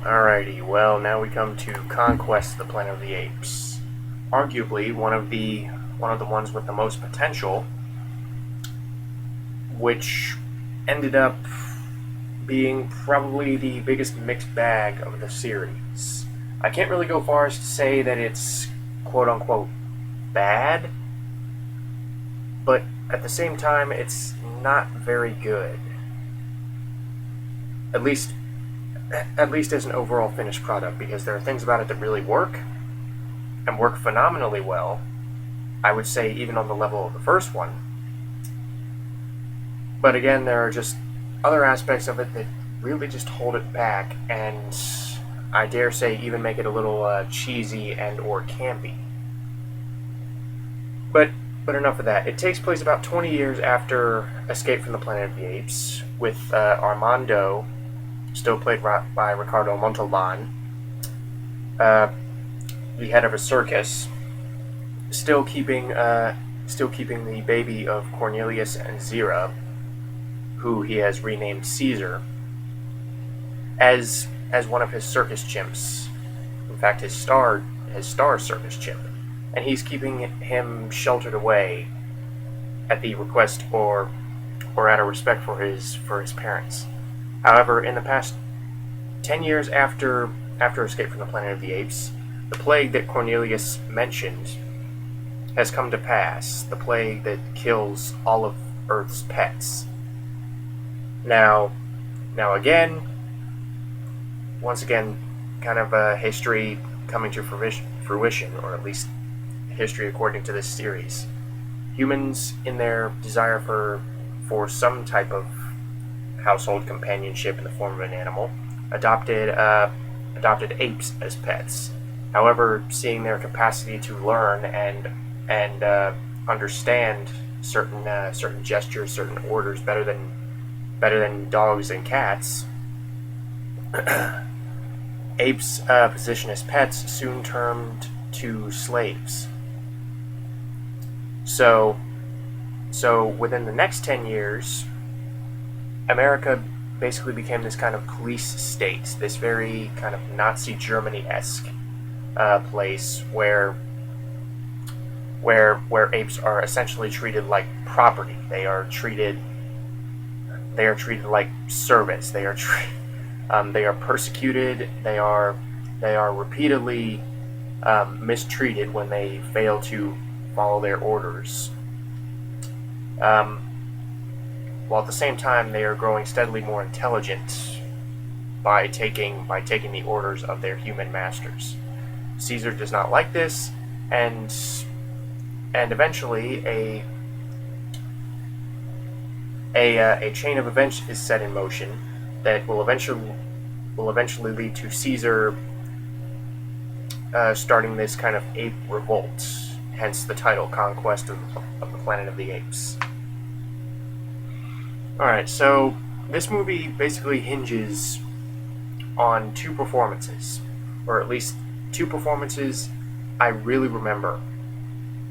Alrighty, well, now we come to Conquest: The Planet of the Apes. Arguably one of the ones with the most potential, which ended up being probably the biggest mixed bag of the series. I can't really go far as to say that it's quote unquote bad, but at the same time it's not very good. At least at least as an overall finished product, because there are things about it that really work and work phenomenally well. I would say even on the level of the first one. But again, there are just other aspects of it that really just hold it back, and I dare say even make it a little cheesy and or campy. But enough of that. It takes place about 20 years after Escape from the Planet of the Apes, with Armando, still played by Ricardo Montalban, the head of a circus, still keeping the baby of Cornelius and Zira, who he has renamed Caesar, as one of his circus chimps. In fact, his star circus chimp, and he's keeping him sheltered away at the request or out of respect for his parents. However, in the past 10 years after Escape from the Planet of the Apes, the plague that Cornelius mentioned has come to pass. The plague that kills all of Earth's pets. Now again, once again, kind of a history coming to fruition, or at least history according to this series. Humans, in their desire for some type of household companionship in the form of an animal, adopted apes as pets. However, seeing their capacity to learn and understand certain gestures, certain orders better than dogs and cats, apes' position as pets soon turned to slaves. So within the next 10 years, America basically became this kind of police state, this very kind of Nazi Germany-esque place where apes are essentially treated like property. They are treated like servants. They are persecuted. They are repeatedly mistreated when they fail to follow their orders. While at the same time they are growing steadily more intelligent by taking the orders of their human masters. Caesar does not like this, and eventually a chain of events is set in motion that will eventually lead to Caesar starting this kind of ape revolt, hence the title, Conquest of the Planet of the Apes. Alright, so this movie basically hinges on two performances, or at least two performances I really remember.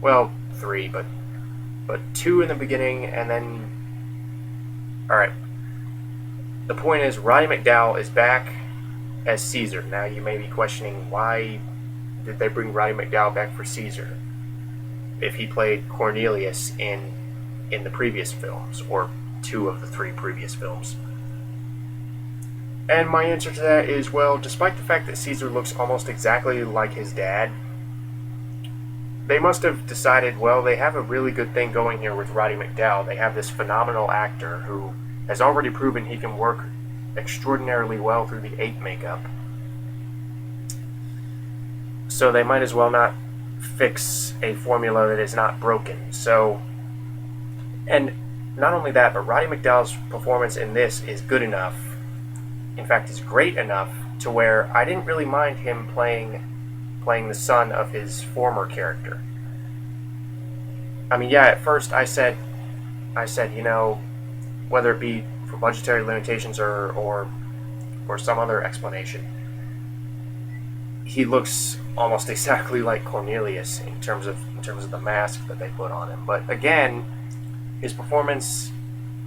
Well, three, but two in the beginning, and then... Alright, the point is, Roddy McDowall is back as Caesar. Now you may be questioning, why did they bring Roddy McDowall back for Caesar if he played Cornelius in the previous films, or two of the three previous films? And my answer to that is, well, despite the fact that Caesar looks almost exactly like his dad, they must have decided, well, they have a really good thing going here with Roddy McDowall. They have this phenomenal actor who has already proven he can work extraordinarily well through the ape makeup. So they might as well not fix a formula that is not broken. So, and not only that, but Roddy McDowall's performance in this is good enough. In fact, is great enough to where I didn't really mind him playing the son of his former character. I mean, yeah, at first I said, you know, whether it be for budgetary limitations or some other explanation, he looks almost exactly like Cornelius in terms of the mask that they put on him. But again, his performance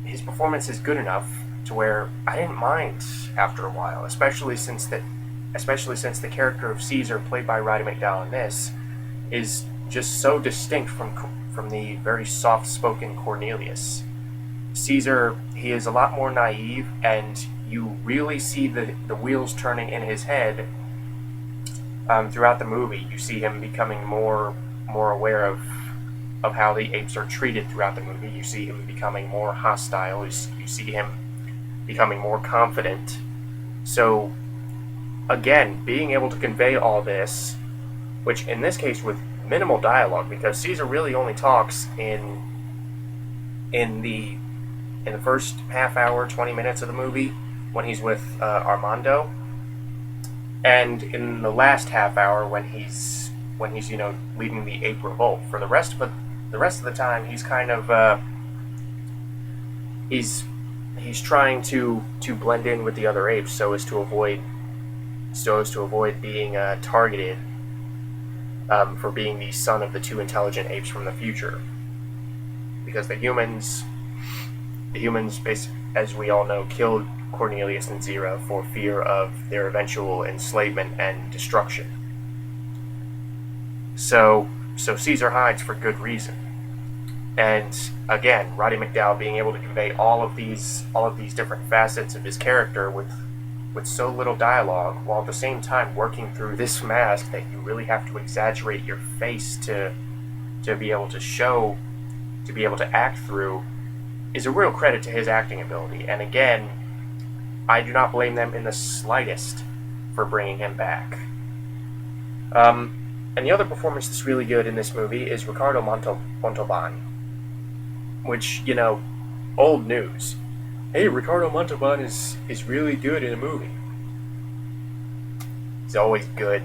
is good enough to where I didn't mind after a while, especially since especially since the character of Caesar, played by Roddy McDowall in this, is just so distinct from the very soft-spoken Cornelius. Caesar, he is a lot more naive, and you really see the wheels turning in his head throughout the movie. You see him becoming more aware of how the apes are treated throughout the movie. You see him becoming more hostile. You see him becoming more confident. So, again, being able to convey all this, which in this case with minimal dialogue, because Caesar really only talks in the first half hour, 20 minutes of the movie when he's with Armando, and in the last half hour when he's leading the ape revolt. For the rest of the time, he's kind of he's trying to blend in with the other apes so as to avoid being targeted for being the son of the two intelligent apes from the future, because the humans, as we all know, killed Cornelius and Zira for fear of their eventual enslavement and destruction. So Caesar hides for good reason. And again, Roddy McDowall being able to convey all of these different facets of his character with so little dialogue, while at the same time working through this mask that you really have to exaggerate your face to be able to act through, is a real credit to his acting ability. And again, I do not blame them in the slightest for bringing him back. And the other performance that's really good in this movie is Ricardo Montalban, which, old news. Hey, Ricardo Montalban is really good in a movie. He's always good.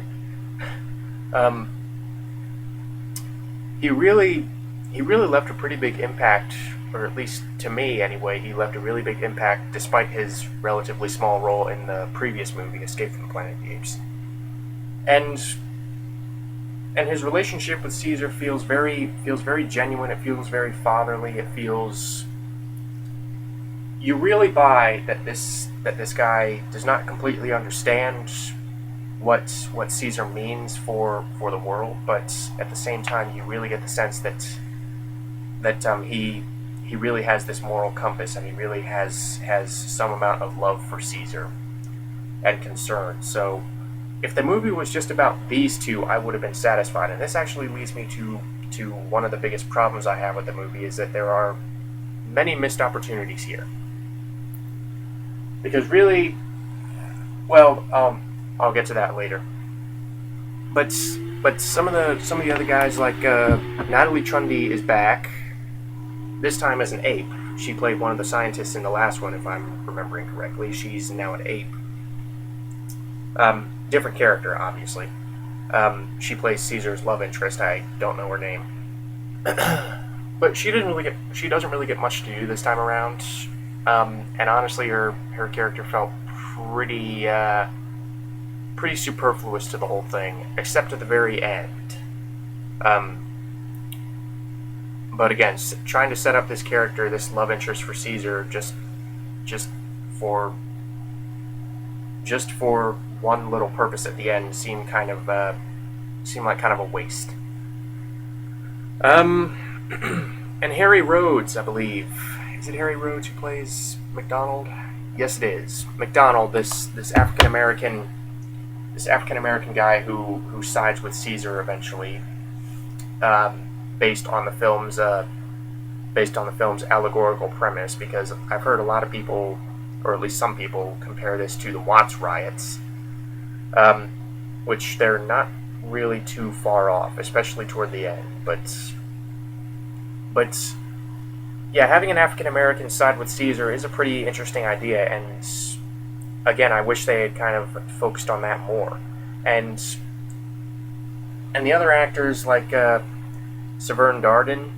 He really left a pretty big impact, or at least to me anyway, he left a really big impact despite his relatively small role in the previous movie, Escape from Planet of the Apes. And his relationship with Caesar feels very genuine. It feels very fatherly. It feels, you really buy that this guy does not completely understand what Caesar means for the world, but at the same time you really get the sense that he really has this moral compass, and he really has some amount of love for Caesar and concern. So if the movie was just about these two, I would have been satisfied. And this actually leads me to one of the biggest problems I have with the movie, is that there are many missed opportunities here. Because really, well, I'll get to that later. But some of the other guys, like Natalie Trundy, is back. This time as an ape. She played one of the scientists in the last one, if I'm remembering correctly. She's now an ape. Different character, obviously. She plays Caesar's love interest. I don't know her name, but she doesn't really get much to do this time around. And honestly, her character felt pretty superfluous to the whole thing, except at the very end. But again, trying to set up this character, this love interest for Caesar, just for one little purpose at the end, seemed like kind of a waste. And Harry Rhodes, I believe, is it Harry Rhodes who plays McDonald? Yes, it is. McDonald, this African American guy who sides with Caesar eventually, based on the film's allegorical premise. Because I've heard a lot of people, or at least some people, compare this to the Watts riots, which they're not really too far off, especially toward the end. But yeah, having an African American side with Caesar is a pretty interesting idea, and again, I wish they had kind of focused on that more. And the other actors, like Severn Darden,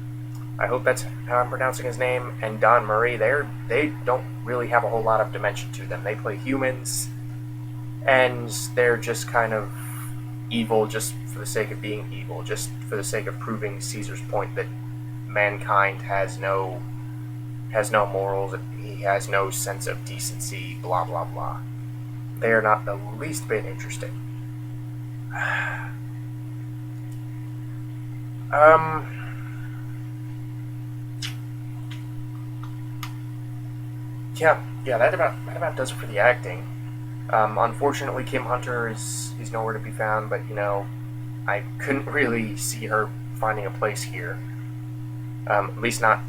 I hope that's how I'm pronouncing his name, and Don Murray, they don't really have a whole lot of dimension to them. They play humans, and they're just kind of evil just for the sake of being evil, just for the sake of proving Caesar's point that mankind has no morals, he has no sense of decency, blah blah blah. They are not the least bit interesting. Um, yeah, that about does it for the acting. Unfortunately, Kim Hunter is nowhere to be found, but I couldn't really see her finding a place here. At least not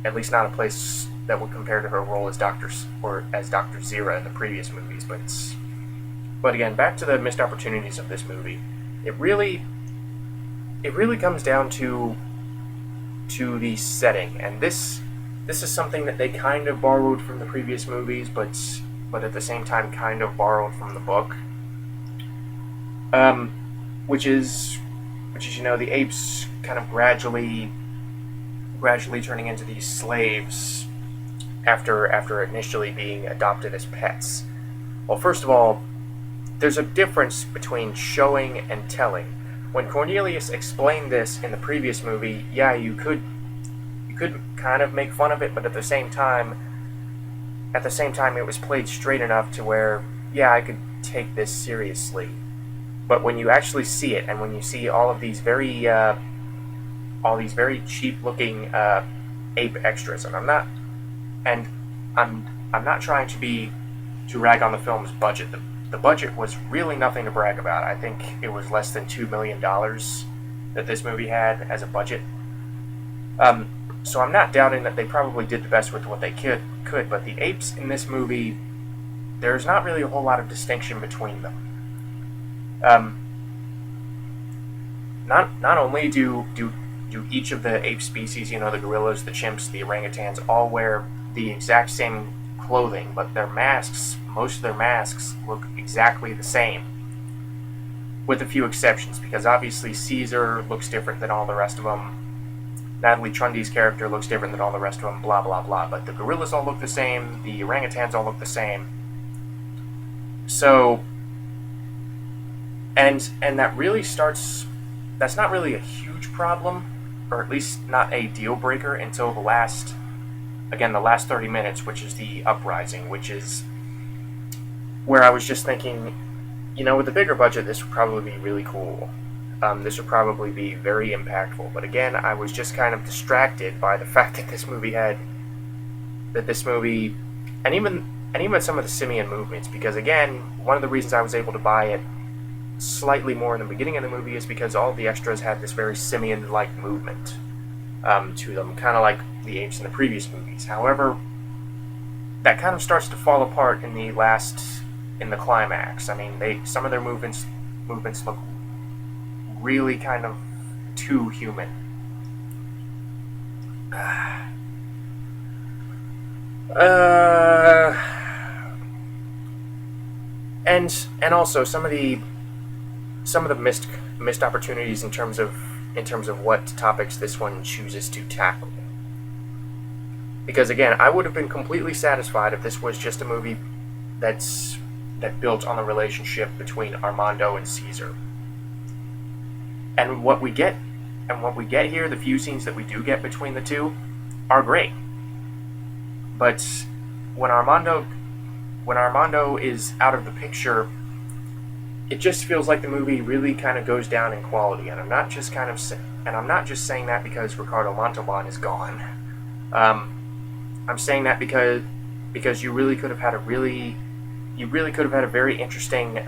a place that would compare to her role as Dr. Zira in the previous movies. But again, back to the missed opportunities of this movie. It really comes down to the setting, and this is something that they kind of borrowed from the previous movies, but at the same time kind of borrowed from the book. Um, which is the apes kind of gradually turning into these slaves after initially being adopted as pets. Well, first of all, there's a difference between showing and telling. When Cornelius explained this in the previous movie, yeah, you could kind of make fun of it, but at the same time it was played straight enough to where, yeah, I could take this seriously. But when you actually see it, and when you see all these very cheap-looking ape extras, and and I'm not trying to rag on the film's budget. The budget was really nothing to brag about. I think it was less than $2 million that this movie had as a budget. So I'm not doubting that they probably did the best with what they could. But the apes in this movie, there's not really a whole lot of distinction between them. Not only do each of the ape species, the gorillas, the chimps, the orangutans, all wear the exact same clothing, but most of their masks look exactly the same, with a few exceptions, because obviously Caesar looks different than all the rest of them. Natalie Trundy's character looks different than all the rest of them, blah, blah, blah. But the gorillas all look the same, the orangutans all look the same. So, and that really that's not really a huge problem, or at least not a deal breaker until the last 30 minutes, which is the uprising, which is where I was just thinking, with a bigger budget, this would probably be really cool. This would probably be very impactful. But again, I was just kind of distracted by the fact that this movie, and even some of the simian movements, because again, one of the reasons I was able to buy it slightly more in the beginning of the movie is because all of the extras had this very simian-like movement to them, kind of like the apes in the previous movies. However, that kind of starts to fall apart in the climax. I mean, some of their movements look really kind of too human. And also some of the missed opportunities in terms of what topics this one chooses to tackle. Because again, I would have been completely satisfied if this was just a movie that built on the relationship between Armando and Caesar. And what we get here, the few scenes that we do get between the two, are great. But when Armando is out of the picture, it just feels like the movie really kind of goes down in quality. And I'm not just saying that because Ricardo Montalban is gone. I'm saying that because you really could have had a very interesting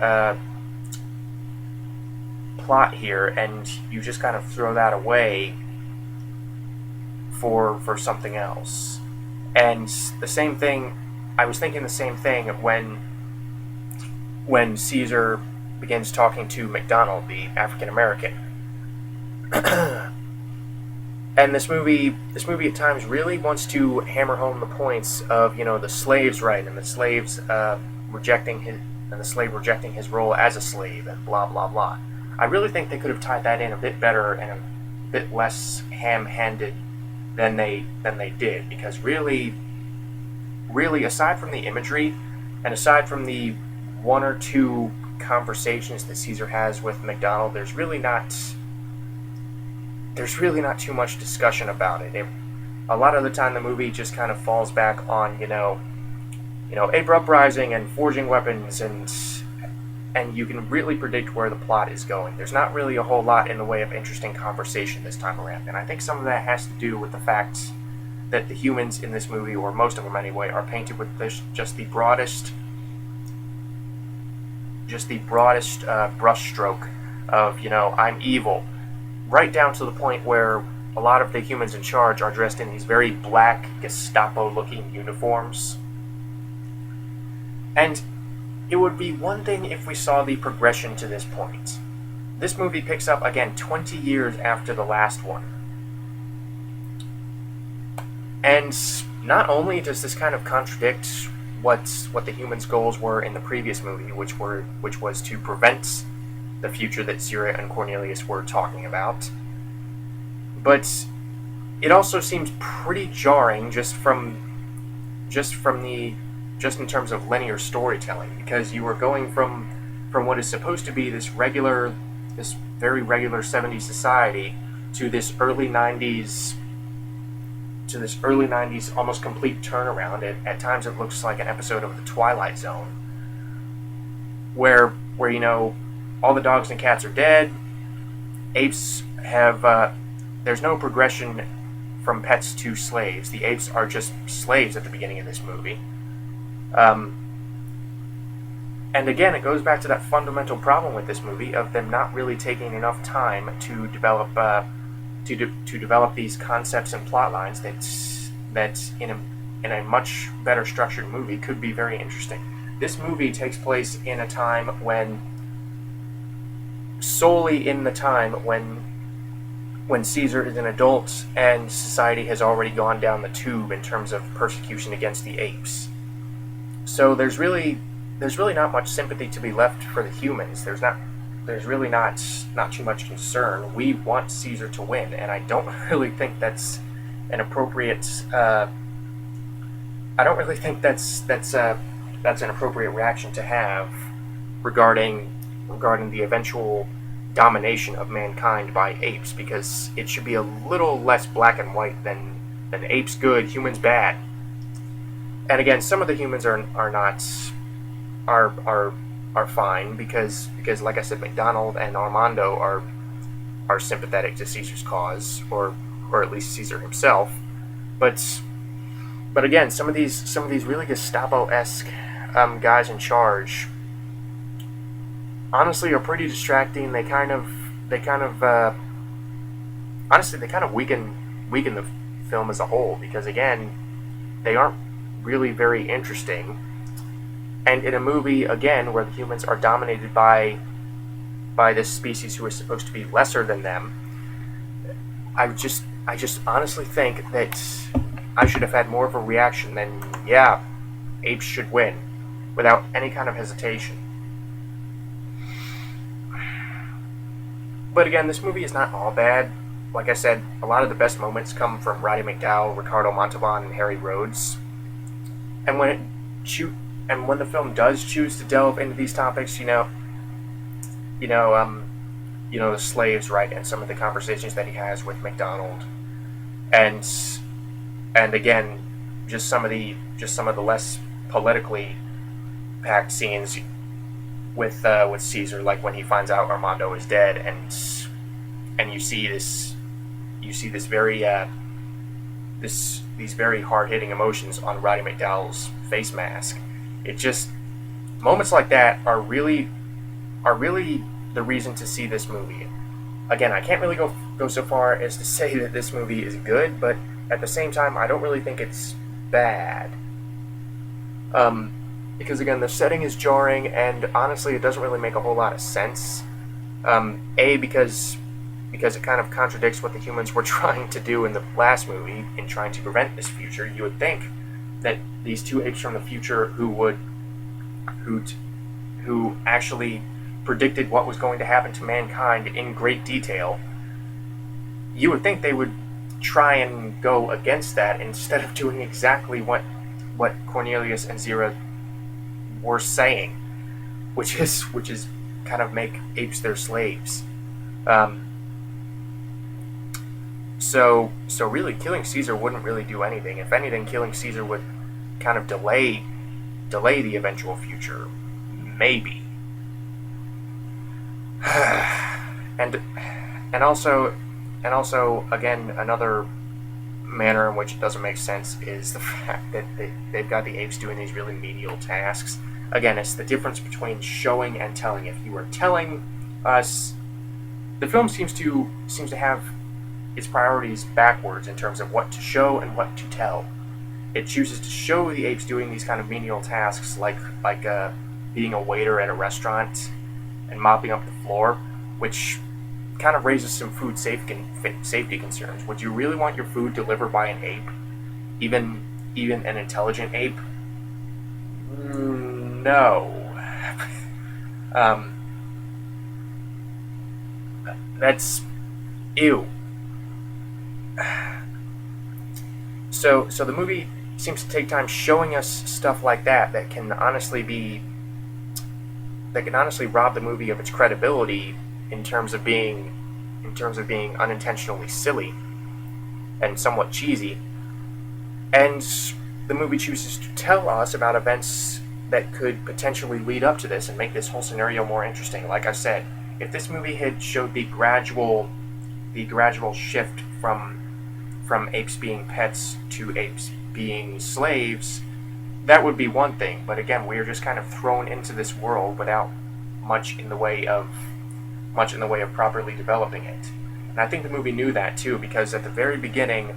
plot here, and you just kind of throw that away for something else. And the same thing, I was thinking the same thing when Caesar begins talking to McDonald, the African American. And this movie at times really wants to hammer home the points of the slave's right, and the slave's rejecting his role as a slave, and blah blah blah. I really think they could have tied that in a bit better and a bit less ham-handed than they did, because really, aside from the imagery and aside from the one or two conversations that Caesar has with McDonald, there's really not too much discussion about it. A lot of the time, the movie just kind of falls back on ape uprising and forging weapons, and you can really predict where the plot is going. There's not really a whole lot in the way of interesting conversation this time around, and I think some of that has to do with the fact that the humans in this movie, or most of them anyway, are painted with just the broadest brushstroke of, I'm evil, right down to the point where a lot of the humans in charge are dressed in these very black, Gestapo-looking uniforms. And it would be one thing if we saw the progression to this point. This movie picks up, again, 20 years after the last one. And not only does this kind of contradict what the humans' goals were in the previous movie, which was to prevent the future that Zira and Cornelius were talking about, but it also seems pretty jarring just in terms of linear storytelling, because you are going from what is supposed to be this very regular 70s society to this early 90s almost complete turnaround. At times it looks like an episode of The Twilight Zone, where all the dogs and cats are dead. Apes have there's no progression from pets to slaves. The apes are just slaves at the beginning of this movie. And again, it goes back to that fundamental problem with this movie of them not really taking enough time to develop develop these concepts and plot lines that in a much better structured movie could be very interesting. This movie takes place in a time when Caesar is an adult and society has already gone down the tube in terms of persecution against the apes. So there's really not much sympathy to be left for the humans. There's really not too much concern. We want Caesar to win, and I don't really think that's an appropriate. I don't really think that's an appropriate reaction to have regarding the eventual domination of mankind by apes, because it should be a little less black and white than apes good, humans bad. And again, some of the humans are fine because like I said, McDonald and Armando are sympathetic to Caesar's cause, or at least Caesar himself. But again, some of these really Gestapo-esque guys in charge, honestly, are pretty distracting. They kind of weaken the film as a whole, because again, they aren't really very interesting. And in a movie, again, where the humans are dominated by this species who is supposed to be lesser than them, I just honestly think that I should have had more of a reaction than, yeah, apes should win, without any kind of hesitation. But again, this movie is not all bad. Like I said, a lot of the best moments come from Roddy McDowall, Ricardo Montalban, and Harry Rhodes. And when the film does choose to delve into these topics, the slaves, right, and some of the conversations that he has with McDonald, and again, just some of the less politically packed scenes with Caesar, like when he finds out Armando is dead, and you see this very these very hard-hitting emotions on Roddy McDowall's face mask. It just, moments like that are really the reason to see this movie. Again, I can't really go so far as to say that this movie is good, but at the same time, I don't really think it's bad. Because again, the setting is jarring, and honestly, it doesn't really make a whole lot of sense. Because it kind of contradicts what the humans were trying to do in the last movie in trying to prevent this future. You would think that these two apes from the future who actually predicted what was going to happen to mankind in great detail, you would think they would try and go against that instead of doing exactly what Cornelius and Zira were saying, which is kind of make apes their slaves. So really, killing Caesar wouldn't really do anything. If anything, killing Caesar would kind of delay delay the eventual future. Maybe. and and also again, another manner in which it doesn't make sense is the fact that they've got the apes doing these really menial tasks. Again, it's the difference between showing and telling. If you were telling us, the film seems to have its priorities backwards in terms of what to show and what to tell. It chooses to show the apes doing these kind of menial tasks, like being a waiter at a restaurant and mopping up the floor, which kind of raises some food safety concerns. Would you really want your food delivered by an ape, even an intelligent ape? No. That's ew. So the movie seems to take time showing us stuff like that can honestly rob the movie of its credibility in terms of being unintentionally silly and somewhat cheesy. And the movie chooses to tell us about events that could potentially lead up to this and make this whole scenario more interesting. Like I said, if this movie had showed the gradual shift from apes being pets to apes being slaves, that would be one thing. But again, we are just kind of thrown into this world without much in the way of properly developing it. And I think the movie knew that too, because at the very beginning,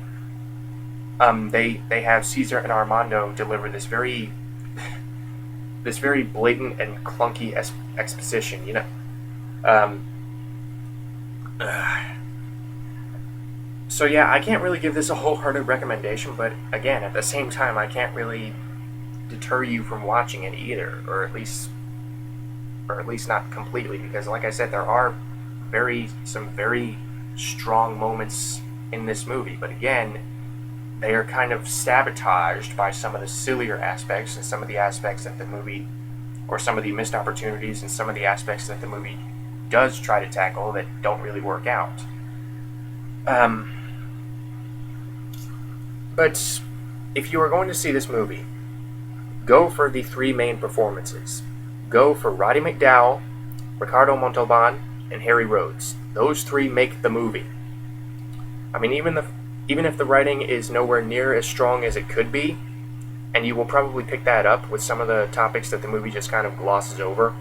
they have Caesar and Armando deliver this very blatant and clunky exposition, you know. So yeah, I can't really give this a wholehearted recommendation, but again, at the same time, I can't really deter you from watching it either, or at least not completely, because like I said, there are some very strong moments in this movie, but again, they are kind of sabotaged by some of the sillier aspects and some of the aspects that the movie, or some of the missed opportunities and some of the aspects that the movie does try to tackle that don't really work out. But if you are going to see this movie, go for the three main performances. Go for Roddy McDowall, Ricardo Montalban, and Harry Rhodes. Those three make the movie. I mean, even if the writing is nowhere near as strong as it could be, and you will probably pick that up with some of the topics that the movie just kind of glosses over.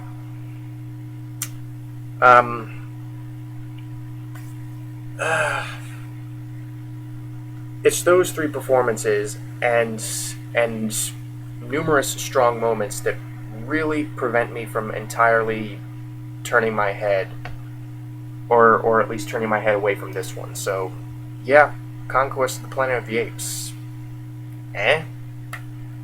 It's those three performances and numerous strong moments that really prevent me from entirely turning my head, or at least turning my head away from this one. So, yeah, Conquest of the Planet of the Apes. Eh?